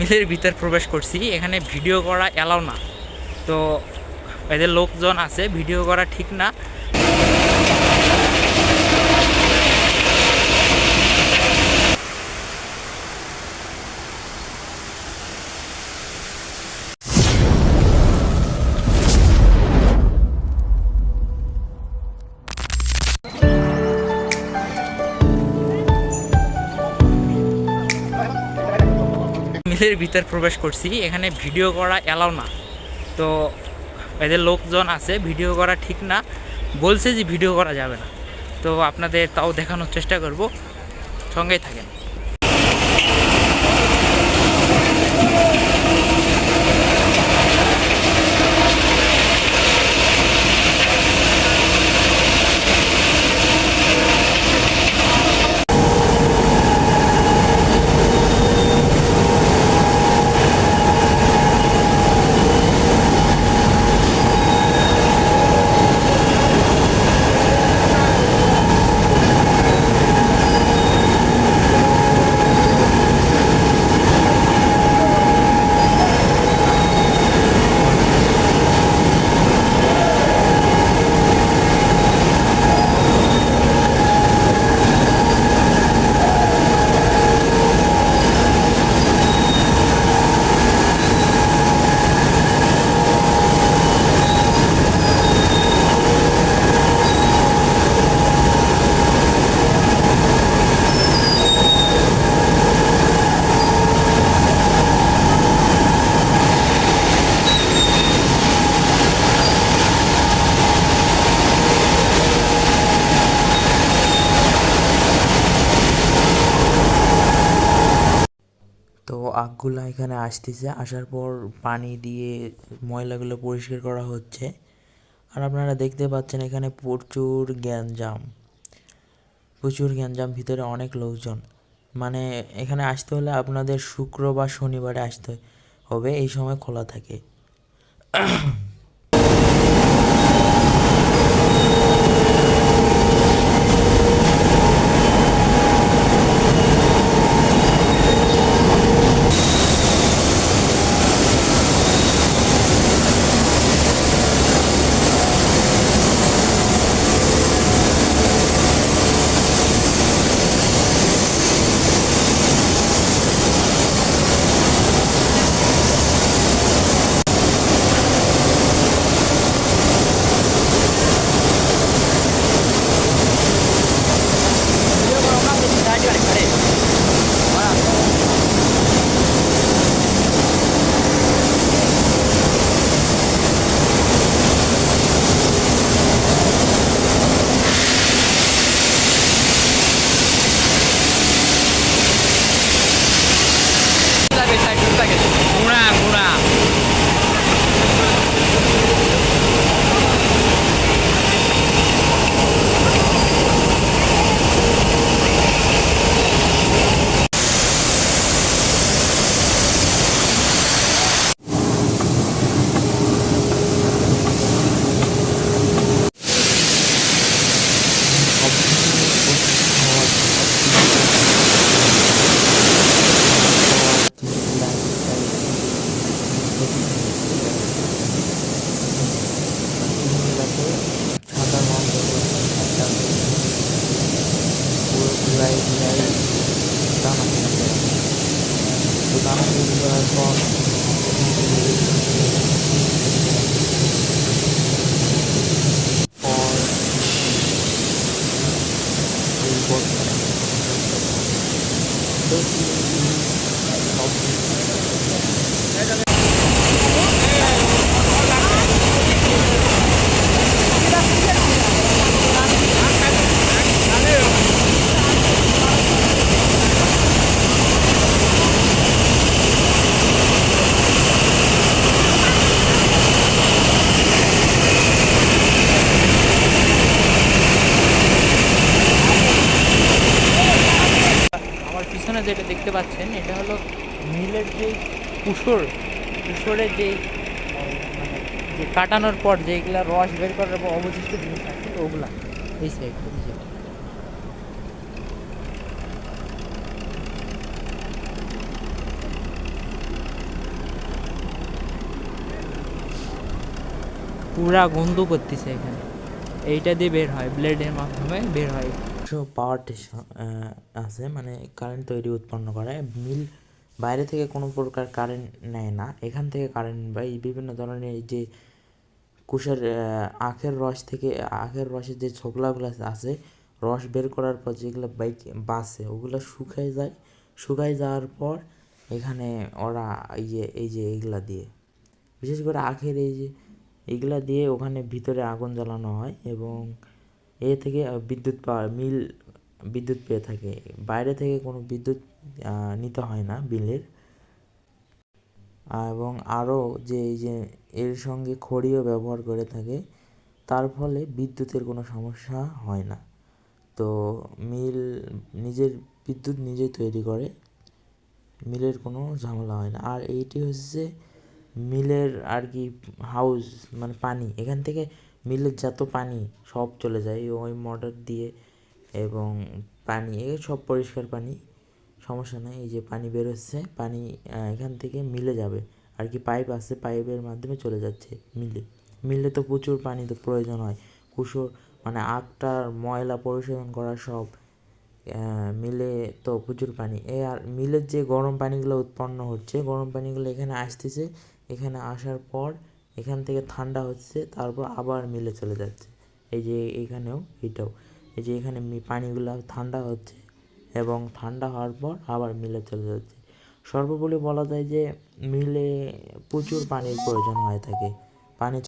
মিলের ভিতর প্রবেশ করছি। এখানে ভিডিও করা এলাও না, তো এদের লোকজন আছে, ভিডিও করা ঠিক না। মিলের ভিতর প্রবেশ করছি। এখানে ভিডিও করা এলাও না, তো এদের লোকজন আছে, ভিডিও করা ঠিক না, বলছে যে ভিডিও করা যাবে না। তো আপনাদের তাও দেখানোর চেষ্টা করব, সঙ্গেই থাকেন। তো আগগুলো এখানে আসতেছে, আসার পর পানি দিয়ে ময়লাগুলো পরিষ্কার করা হচ্ছে। আর আপনারা দেখতে পাচ্ছেন এখানে প্রচুর গ্যাঞ্জাম, ভিতরে অনেক লোকজন। মানে এখানে আসতে হলে আপনাদের শুক্র বা শনিবারে আসতে হবে, এই সময় খোলা থাকে। আমার পিছনে যেটা দেখতে পাচ্ছেন, এটা হলো মিলের যে কুসরের যেই মানে যে কাটানোর পর যেগুলা রস বের করার পর অবশিষ্ট জিনিস থাকে ওগুলা এই সাইড। পুরা গন্ধ করতেছে এখানে। এইটা দিয়ে বের হয়, ব্লেডের মাধ্যমে বের হয়। পাওয়ার স্টেশন আছে, মানে কারেন্ট তৈরি উৎপন্ন করে। মিল বাইরে থেকে কোনো প্রকার কারেন্ট নেয় না, এখান থেকে কারেন্ট বা এই বিভিন্ন ধরনের এই যে কুশের আখের রস থেকে, আখের রসের যে ছোকলাগুলো আছে, রস বের করার পর যেগুলো বাইক বাসে ওগুলো শুকায় যায়। শুকায় যাওয়ার পর এখানে ওরা এই যে এইগুলা দিয়ে, বিশেষ করে আখের এই যে এইগুলা দিয়ে ওখানে ভিতরে আগুন জ্বালানো হয় এবং এ থেকে বিদ্যুৎ পাওয়া মিল বিদ্যুৎ পেয়ে থাকে। বাইরে থেকে কোনো বিদ্যুৎ নিতে হয় না বিলের। এবং আরও যে এই যে এর সঙ্গে খড়িও ব্যবহার করে থাকে, তার ফলে বিদ্যুতের কোনো সমস্যা হয় না। তো মিল নিজের বিদ্যুৎ নিজেই তৈরি করে, মিলের কোনো ঝামেলা হয় না। আর এইটি হচ্ছে মিলের আর কি হাউস, মানে পানি এখান থেকে মিলের যত পানি সব চলে যায় ওই মোটর দিয়ে, এবং পানি সব পরিষ্কার পানি, সমস্যা নেই। এই যে পানি বেরোচ্ছে, পানি এখান থেকে মিলে যাবে আর কি, পাইপ আছে, পাইপের মাধ্যমে চলে যাচ্ছে মিলে। মিলে তো প্রচুর পানি তো প্রয়োজন হয়, কুসো মানে আখটার ময়লা পরিশোধন করা সব মিলে তো প্রচুর পানি। আর মিলের যে গরম পানিগুলো উৎপন্ন হচ্ছে, গরম পানিগুলো এখানে আসতেছে, এখানে আসার পর এখান থেকে ঠান্ডা হচ্ছে, তারপর আবার মিলে চলে যাচ্ছে। এই যে এখানেও এটাও, এই যে এখানে পানিগুলো ঠান্ডা হচ্ছে এবং ঠান্ডা হওয়ার পর আবার মিলে চলে যাচ্ছে। সর্বোপরি বলা যায় যে মিলে প্রচুর পানির প্রয়োজন হয়ে থাকে। পানি